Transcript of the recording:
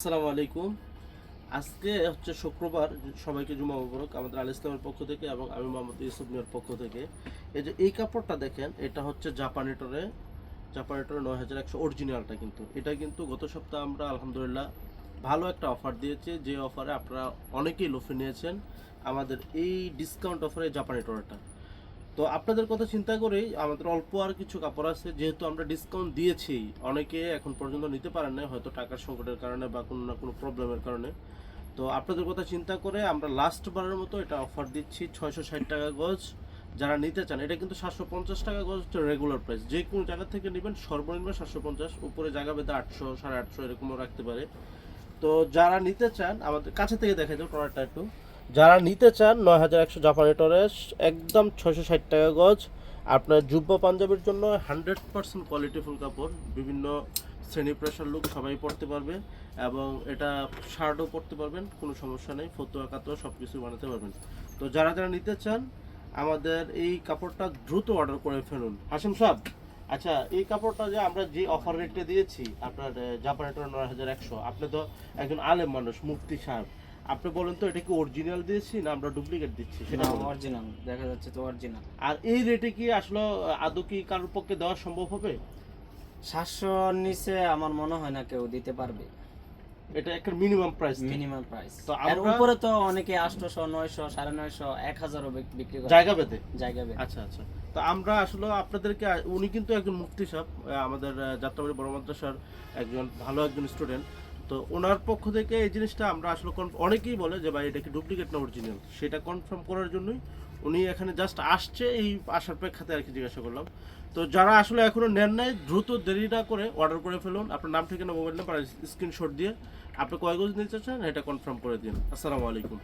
আসসালামু আলাইকুম। আজকে হচ্ছে শুক্রবার। সবাইকে জুমা মুবারক আমাদের আল ইসলামের পক্ষ থেকে এবং আমি মোহাম্মদ ইউসুফ মিয়ার পক্ষ থেকে। এই কাপড়টা দেখেন, এটা হচ্ছে জাপানিটরে ৯১০০ অরিজিনালটা। কিন্তু এটা কিন্তু গত সপ্তাহে আমরা আলহামদুলিল্লাহ ভালো একটা অফার দিয়েছি, যে অফারে আপনারা অনেকেই লোফে নিয়েছেন আমাদের এই ডিসকাউন্ট অফারে জাপানিটরটা। তো আপনাদের কথা চিন্তা করেই আমাদের অল্প আর কিছু কাপড় আছে, যেহেতু আমরা ডিসকাউন্ট দিয়েছি, অনেকে এখন পর্যন্ত নিতে পারেন না, হয়তো টাকার সংকটের কারণে বা কোনো না কোনো প্রবলেমের কারণে। তো আপনাদের কথা চিন্তা করে আমরা লাস্ট বারের মতো এটা অফার দিচ্ছি 660 টাকা গজ। যারা নিতে চান, এটা কিন্তু 750 টাকা গজ রেগুলার প্রাইস। যে কোনো জায়গা থেকে নেবেন সর্বনিম্ন 750, উপরে জায়গা বেঁধে 800 850 এরকমও রাখতে পারে। তো যারা নিতে চান, আমাদের কাছে থেকে দেখা যাও টরাটা একটু, যারা নিতে চান ৯১০০ জাপানি টরেস, একদম 660 টাকা গজ। আপনার জুব্বা পাঞ্জাবির জন্য 100% কোয়ালিটিফুল কাপড়, বিভিন্ন শ্রেণী পেশার লোক সবাই পড়তে পারবে, এবং এটা শার্টও পরতে পারবেন, কোনো সমস্যা নেই, ফতুয়া কাতোয়া সব কিছু বানাতে পারবেন। তো যারা যারা নিতে চান আমাদের এই কাপড়টা দ্রুত অর্ডার করে ফেলুন। হাসিম সাহেব, আচ্ছা, এই কাপড়টা যে আমরা যে অফার রেটে দিয়েছি আপনার জাপানি টর ৯১০০, আপনি তো একজন আলেম মানুষ, মুফতি সাহেব, আপনি বলেন তো এটা কি অরিজিনাল দিয়েছি না আমরা ডুপ্লিকেট দিচ্ছি? সেটা বলুন। অরিজিনাল দেখা যাচ্ছে তো অরিজিনাল। আর এই রেটে কি আসলে আদৌ কি কারোর পক্ষে দেওয়া সম্ভব হবে? 700 নিচে আমার মনে হয় না কেউ দিতে পারবে। এটা একটা মিনিমাম প্রাইস। Minimum price. তো এর আমরা উপরে তো অনেকে 800 900 950 1000ও বিক্রি করে জায়গা পেতে। জায়গা বেঁধে। আচ্ছা আচ্ছা। তো আমরা আসলে আপনাদেরকে, উনি কিন্তু একজন মুফতি সাহেব, আমাদের যাত্রাবাড়ি বড় মাদ্রাসার একজন ভালো একজন স্টুডেন্ট। তো ওনার পক্ষ থেকে এই জিনিসটা আমরা আসলে অনেকেই বলে যে ভাই এটা কি ডুপ্লিকেট না অরিজিনাল, সেটা কনফার্ম করার জন্যই উনি এখানে জাস্ট আসছে, এই আসার প্রেক্ষাতে আর কি জিজ্ঞাসা করলাম। তো যারা আসলে এখনো নেন নাই, দ্রুত দেরি না করে অর্ডার করে ফেলুন। আপনার নাম, ঠিকানা, মোবাইল নাম্বার স্ক্রিনশট দিয়ে আপনি কয় গজ নিতে চান এটা কনফার্ম করে দিন। আসসালামু আলাইকুম।